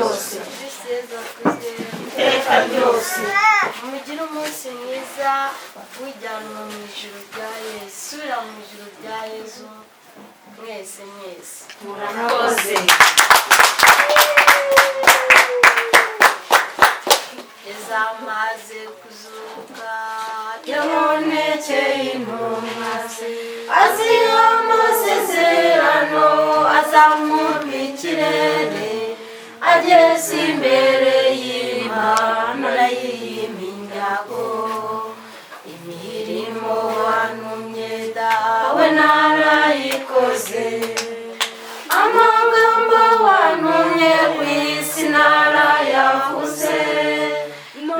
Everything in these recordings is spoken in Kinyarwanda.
ryose iteka ryose. mugire umunsi mwiza wijyanwa mu ijuru rya Yesu, subira mu ijuru rya Yesu mwese murakoze. Yesu amaze kuzuka yabonekeye intumwa ze, aziha amasezerano, azamurwa ikirere, ageze imbere y'Imana y'iminyago. Imirimo wantumye dawe narayikoze, amagambo wantumye ku isi narayavuze,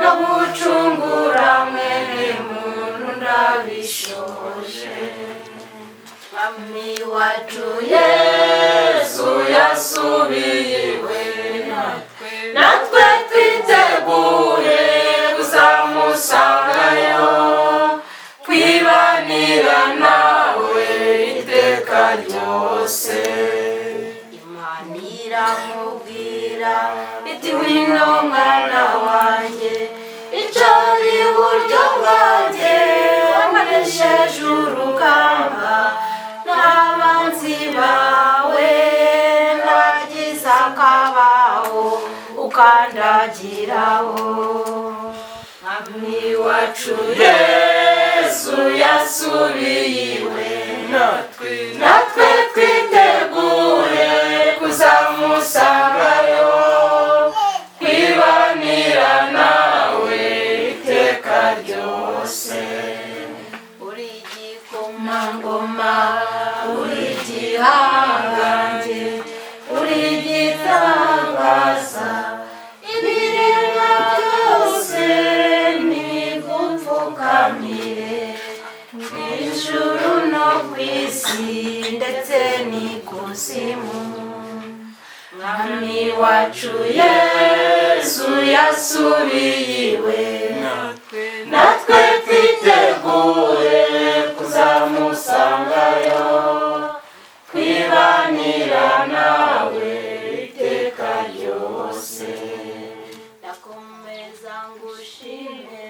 no gucungura mwene muntu ndabishoje. Mwami wacu Yesu yasubiye iwe, natwe twiteguye kuzamusangayo, kwibanira nawe iteka ryose. Imana iramubwira iti wino mwana wanjye, icara iburyo bwanjye, wamanesheje urugamba n'abanzi bawe, nagize akabaho ukandagiraho. Mwami wacu Yesu yasubiye iwe, natwe twiteguye kuzamusangayo, kwibanira nawe iteka ryose. Uri igikomangoma, uri igihangange, uri igitangaza, ibiremwa byose nibigupfukamire, mw'ijuru no kw'isi ndetse n'ikuzimu. Mwami wacu Yesu yasubiye iwe, natwe twiteguye kuzamusangayo, kwibanira nawe iteka ryose. Ndakomeza ngushime,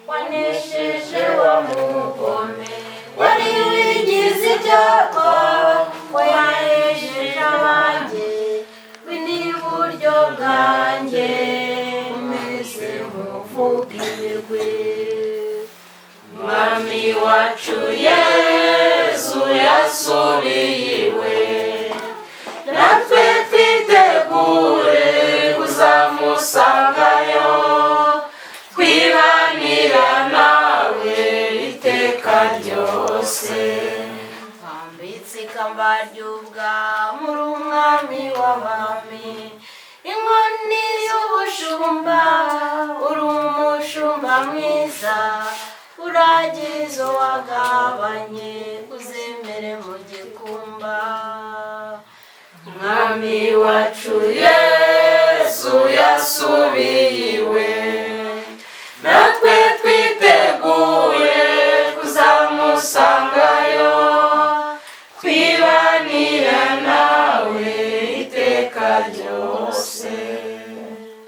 wanesheje wa mugome, wari wigize ibyago, wahejeje abanjye, w'iburyo bwanjye umeze nk'uvugirwe. Mwami wacu Yesu yasubiye iwe, natwe twiteguye kuzamusangayo, kwibanira nawe iteka ryose. Twambitse ikamba ry'ubwami, uri umwami w'abami, inkoni y'ubushumba, uri umushumba mwiza, uragizo wagabanye uzemere mu gikumba. Mwami wacu Yesu yasubiye iwe, natwe twiteguye kuzamusangayo, kwibanira nawe iteka ryose.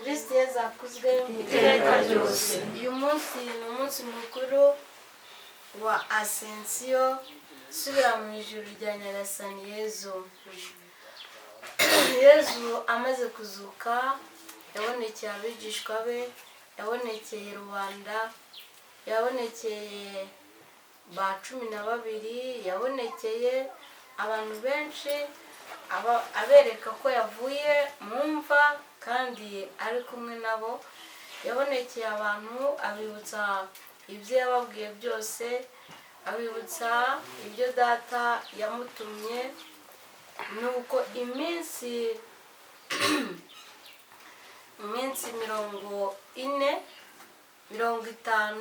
Kristo Yesu akuzwe iteka ryose. uyu munsi ni umunsi mukuru wa Asensiyo, subira mu ijuru rya Nyagasani Yezu. Yezu amaze kuzuka yabonekeye abigishwa be, yabonekeye rubanda, yabonekeye ba 12, yabonekeye abantu benshi, abereka ko yavuye mu mva kandi ari kumwe nabo. Yabonekeye abantu abibutsa ibyo yababwiye byose, abibutsa ibyo data yamutumye. Nuko iminsi 40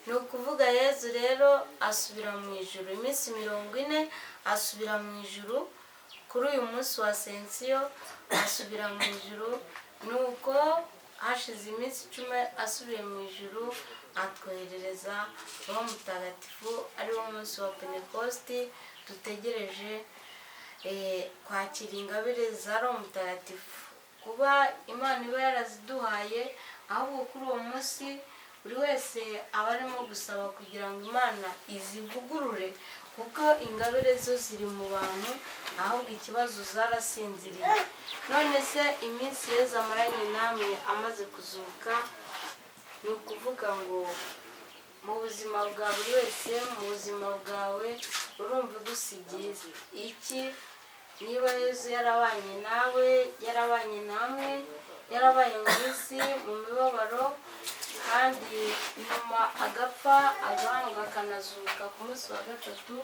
ni ukuvuga Yezu rero asubira mu ijuru. Iminsi 40 asubira mu ijuru, kuri uyu munsi wa Asensiyo asubira mu ijuru. Nuko hashize iminsi 10 asubiye mu ijuru, atwoherereza Roho Mutagatifu, ari wo munsi wa Pentekosti dutegereje kwakira ingabire za Roho Mutagatifu. kuba Imana iba yaraziduhaye, ahubwo kuri uwo munsi buri wese aba arimo gusaba kugira ngo Imana izivugurure, kuko ingabire zo ziri mu bantu, ahubwo ikibazo zarasinziriye. None se iminsi Yezu amaranye namwe amaze kuzuka, ni ukuvuga ngo mu buzima bwa buri wese, mu buzima bwawe urumva ugusigiye iki? Niba Yezu yarabanye nawe, yarabanye namwe, yarabaye mu isi mu mibabaro, kandi nyuma agapfa agahambwa akanazuka ku munsi wa gatatu,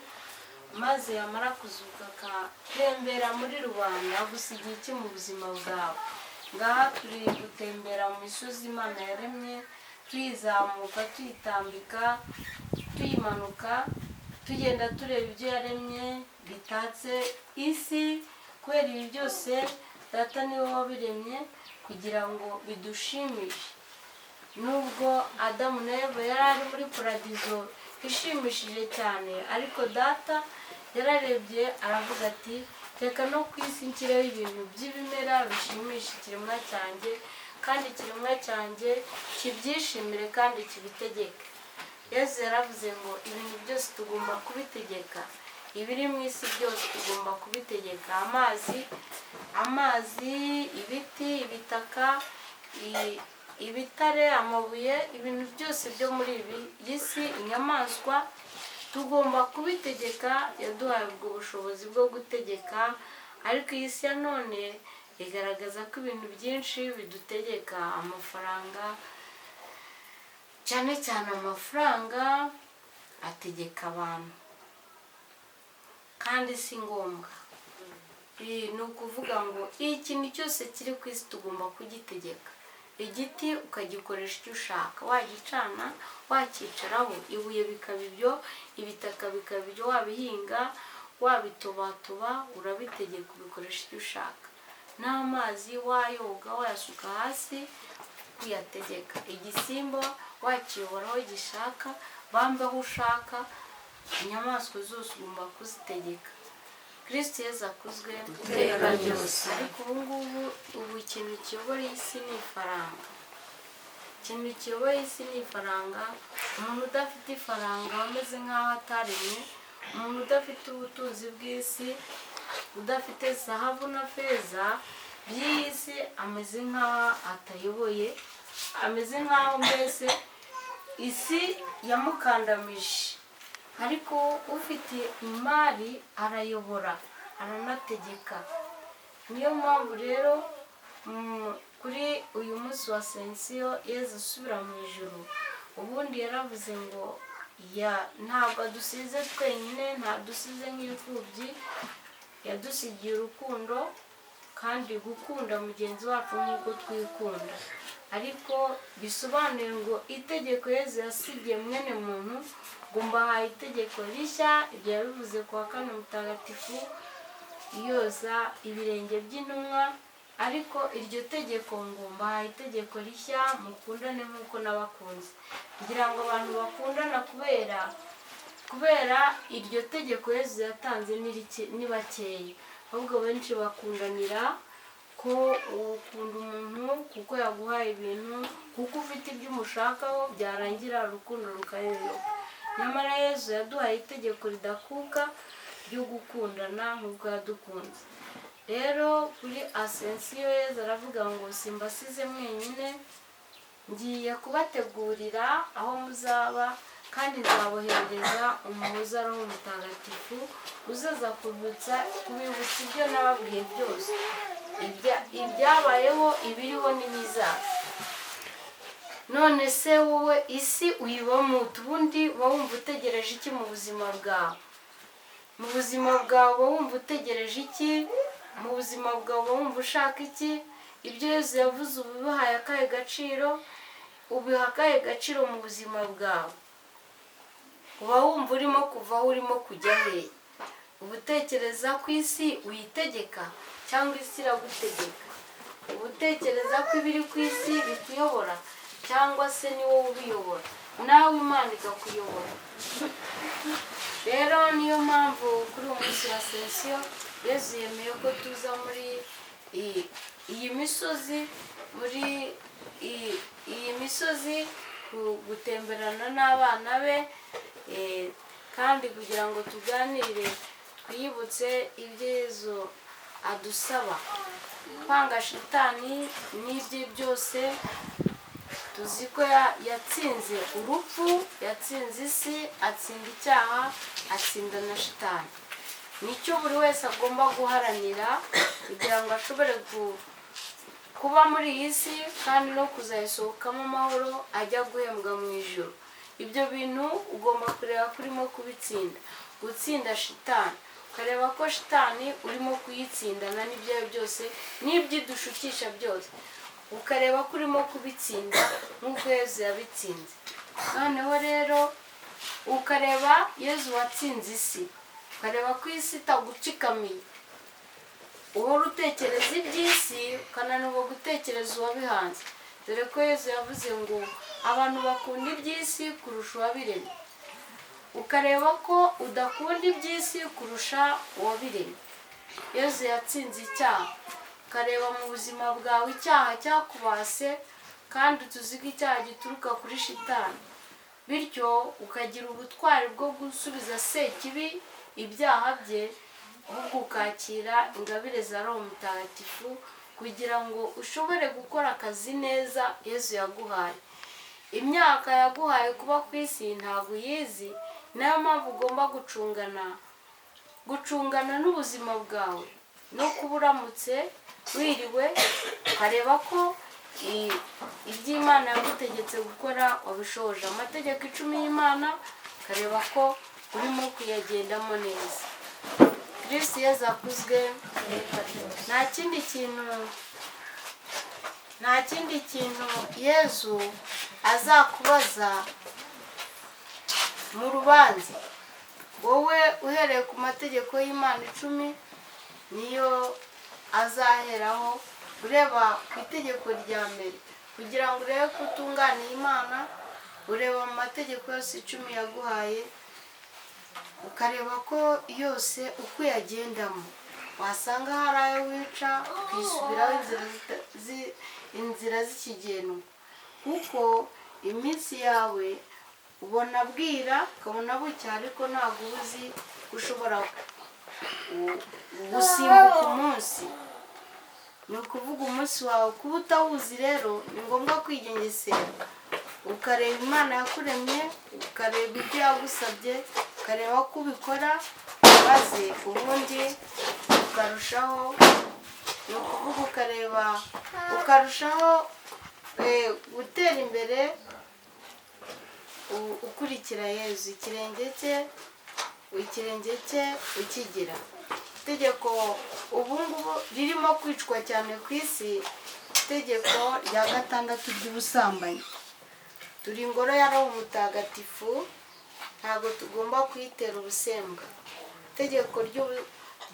maze yamara kuzuka agatembera muri rubanda, agusigiye iki mu buzima bwawe? Ngaha turi gutembera mu misozi Imana yaremye, tuyizamuka, tuyitambika, tuyimanuka, tugenda tureba ibyo yaremye bitatse isi, kubera ibi byose Data niwe wabiremye kugira ngo bidushimishe. Nubwo Adamu na Eva yari ari muri paradizo ishimishije cyane, ariko Data yararebye aravuga ati reka no ku isi nshyireho ibintu by'ibimera bishimisha ikiremwa cyanjye, kandi ikiremwa cyanjye kibyishimire kandi kibitegeke. Yezu yaravuze ngo ibintu byose tugomba kubitegeka, ibiri mu isi byose tugomba kubitegeka: amazi, ibiti, ibitaka, ibitare, amabuye, ibintu byose byo muri iyi si, inyamaswa, tugomba kubitegeka. Yaduhaye ubwo bushobozi bwo gutegeka, ariko iyi si ya none igaragaza ko ibintu byinshi bidutegeka. Amafaranga, cyane cyane amafaranga ategeka abantu, kandi si ngombwa. Ni ukuvuga ngo ikintu cyose kiri ku isi tugomba kugitegeka. Igiti ukagikoresha icyo ushaka, wagicana, wakicaraho, ibuye bikaba ibyo, ibitaka bikaba ibyo, wabihinga, wabitobatoba, urabitegeka, ubikoresha icyo ushaka. N'amazi wayoga, wayasuka hasi, kuyategeka. Igisimba wakiyobora aho gishaka, bambe aho ushaka, inyamaswa zose ugomba kuzitegeka. Kristo Yezu akuzwe iteka ryose. Ariko ubu ikintu kiyobora isi ni ifaranga. Ikintu kiyobora isi ni ifaranga. Umuntu udafite ifaranga ameze nk'aho ataremye. Umuntu udafite ubutunzi bw'isi, udafite zahabu na feza by'isi, ameze nk'aho atayoboye, ameze nk'aho mbese isi yamukandamije. Ariko ufite imari arayobora, aranategeka. Niyo mpamvu rero kuri uyu munsi wa Sensiyo Yezu asubira mu ijuru, ubundi yaravuze ngo ntabwo adusize twenyine, ntadusize nk'imfubyi, yadusigiye urukundo, kandi gukunda mugenzi wacu nk'uko twikunda. Ariko bisobanuye ngo itegeko Yezu yasigiye mwene muntu, ngo mbahaye itegeko rishya, ibyo yabivuze ku wa kane mutagatifu, yoza ibirenge by'intumwa. Ariko iryo tegeko ngo mbahaye itegeko rishya, mukundane nk'uko nabakunze. Kugira ngo abantu bakundana kubera iryo tegeko Yezu yatanze ni bakeya, ahubwo benshi bakundanira ko ukunda umuntu kuko yaguhaye ibintu, kuko ufite ibyo umushakaho, byarangira urukundo rukayoyoka. Nyamara Yezu yaduhaye itegeko ridakuka ryo gukundana nk'uko yadukunze. Rero kuri Asensiyo Yezu aravuga ngo simbasize mwenyine, ngiye kubategurira aho muzaba, kandi nzaboherereza umuhuza Roho Mutagatifu, uzaza kubibutsa ibyo nababwiye byose, ibyabayeho, ibiriho n'ibizaza. None se wowe isi uyibamo ubundi uba wumva utegereje iki mu buzima bwawe? Mu buzima bwawe uba wumva utegereje iki? Mu buzima bwawe uba wumva ushaka iki? Ibyo Yezu yavuze ubihaye akahe gaciro? Ubiha akahe gaciro mu buzima bwawe? Uba wumva urimo kuva aho urimo kujya hehe? Uba utekereza ko isi uyitegeka cyangwa isi iragutegeka? Uba utekereza ko ibiri ku isi bikuyobora cyangwa se ni wowe ubiyobora, nawe Imana ikakuyobora? Rero niyo mpamvu kuri uwo munsi wa Sensiyo Yezu yemeye ko tuza muri iyi misozi iyi misozi gutemberana n'abana be, kandi kugira ngo tuganire twiyibutse ibyo Yezu adusaba kwanga shitani n'ibye byose. Tuzi ko yatsinze urupfu, yatsinze isi, atsinda icyaha, atsinda na shitani. Nicyo buri wese agomba guharanira kugira ngo ashobore kuba muri iyi si kandi no kuzayisohokamo amahoro ajya guhembwa mu ijuru. Ibyo bintu ugomba kureba ko urimo kubitsinda, gutsinda shitani, ukareba ko shitani urimo kuyitsindana n'ibyawe byose n'ibyidushukisha byose, ukareba ko urimo kubitsinda nk'uko Yezu yabitsinze. Noneho rero ukareba Yezu watsinze isi, ukareba ko isi itagucikamiye, uhora utekereza iby'isi ukananirwa gutekereza uwabihanze. Dore ko Yezu yavuze ngo abantu bakunda iby'isi kurusha uwabiremye. Ukareba ko udakunda iby'isi kurusha uwabiremye. Yezu yatsinze icyaha, ukareba mu buzima bwawe icyaha cyakubase, kandi tuzi ko icyaha gituruka kuri shitani. Bityo ukagira ubutwari bwo gusubiza Sekibi ibyaha bye, ahubwo ukakira ingabire za Roho Mutagatifu kugira ngo ushobore gukora akazi neza Yezu yaguhaye. Imyaka yaguhaye kuba ku isi ntabwo uyizi, niyo mpamvu ugomba gucungana n'ubuzima bwawe no kuba uramutse wiriwe, ukareba ko iby'Imana yagutegetse gukora wabishoje. Amategeko 10 y'Imana ukareba ko urimo kuyagendamo neza. Kristo Yezu akuzwe. Nta kindi kintu Yezu azakubaza mu rubanza. Wowe uhereye ku mategeko y'Imana 10 niyo azaheraho, ureba ku itegeko rya mbere kugira ngo urebe ko utunganiye Imana. Ureba mu mategeko yose 10 yaguhaye, ukareba ko yose uko uyagendamo wasanga hari ayo wica, ukisubiraho inzira z'ikigendwa, kuko iminsi yawe ubona bwira ukabona bucya, ariko ntabwo uzi ushobora gusimbuka umunsi. Ni ukuvuga umunsi wawe kuba utawuzi, rero ni ngombwa kwigengesera ukareba Imana yakuremye, ukareba ibyo yagusabye, ukareba ko ubikora, maze ubundi ukarushaho, ni ukuvuga ukarushaho gutera imbere ukurikira Yezu, ikirenge cye ukigira. Itegeko ubu ngubu ririmo kwicwa cyane ku isi, itegeko rya 6 ry'ubusambanyi. Turi ingoro ya Roho Mutagatifu, ntabwo tugomba kuyitera ubusembwa. Itegeko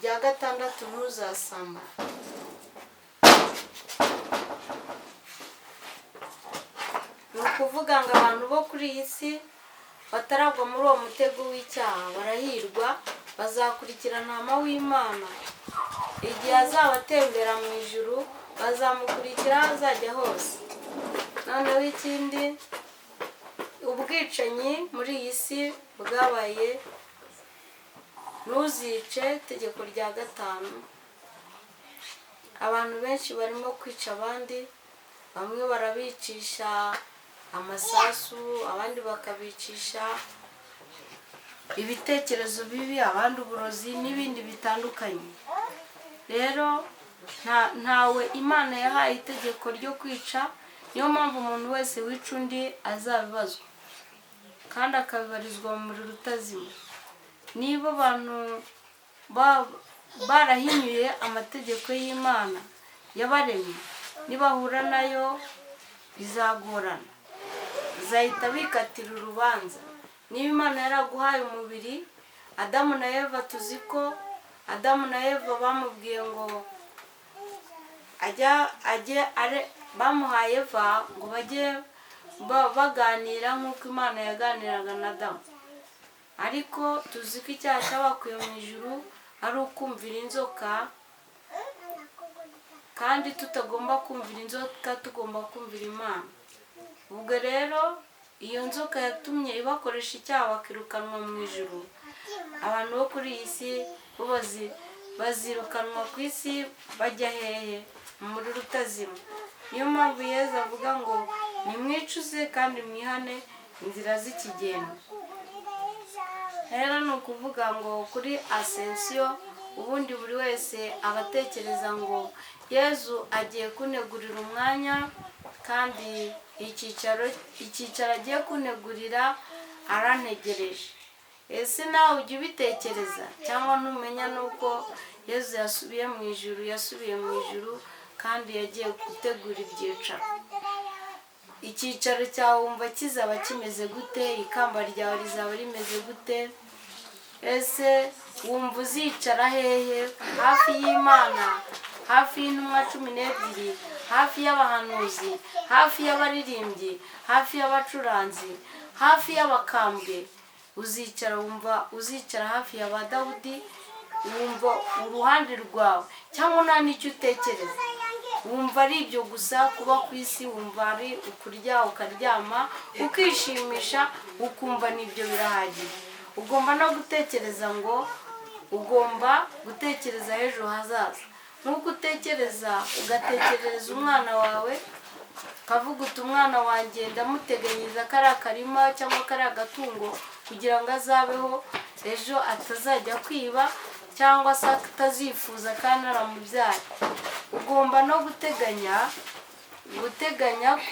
rya 6, ntuzasambane. Ni ukuvuga ngo abantu bo kuri iyi si bataragwa muri uwo mutego w'icyaha barahirwa, bazakurikira Ntama w'Imana. Igihe azaba atembera mu ijuru bazamukurikira aho azajya hose. Noneho ikindi, ubwicanyi muri iyi si bwabaye ntuzice, itegeko rya 5. Abantu benshi barimo kwica abandi, bamwe barabicisha amasasu, abandi bakabicisha ibitekerezo bibi, abandi uburozi n'ibindi bitandukanye. Rero ntawe Imana yahaye itegeko ryo kwica. Niyo mpamvu umuntu wese wica undi azabibazwa kandi akabibarizwa mu muriro utazima. Niba abantu barahinyuye amategeko y'Imana yabaremye, nibahura nayo bizagorana, bizahita bikatira urubanza. Niba Imana yaraguhaye umubiri, Adamu na Eva, tuzi ko Adamu na Eva bamubwiye ngo bamuhaye Eva ngo bajye baganira nk'uko Imana yaganiraga na Adamu. Ariko tuzi ko icyaha cyabakuye mu ijuru ari ukumvira inzoka, kandi tutagomba kumvira inzoka, tugomba kumvira Imana. Ubwo rero iyo nzoka yatumye ibakoresha icyaha bakirukanwa mu ijuru, abantu bo kuri iyi si bo bazirukanwa ku isi bajya hehe? Mu muriro utazima. Niyo mpamvu Yezu avuga ngo nimwicuze kandi mwihane inzira z'ikigendo. Rero ni ukuvuga ngo kuri Asensiyo ubundi buri wese abatekereza ngo Yezu agiye kunegurira umwanya, kandi icyicaro agiye kunegurira arantegereje. Ese nawe ujya ubitekereza cyangwa ntumenya nuko Yezu yasubiye mu ijuru kandi yagiye gutegura ibyicaro? Icyicaro cyawe wumva kizaba kimeze gute? Ikamba ryawe rizaba rimeze gute? Ese wumva uzicara hehe? Hafi y'Imana, hafi y'intumwa 12, hafi y'abahanuzi, hafi y'abaririmbyi, hafi y'abacuranzi, hafi y'abakambwe? Uzicara hafi ya ba Dawudi? Wumva uruhande rwawe cyangwa nta n'icyo utekereza? Wumva ari ibyo gusa kuba ku isi? Wumva ari ukurya ukaryama ukishimisha ukumva n'ibyo birahagije? Ugomba no gutekereza ngo ugomba gutekereza ejo hazaza. Nuko utekereza ugatekerereza umwana wawe, ukavuga uti umwana wanjye ndamuteganyiriza kariya karima cyangwa kariya gatungo kugira ngo azabeho ejo atazajya kwiba cyangwa se atazifuza kandi aramubyaye. Ugomba no guteganya ko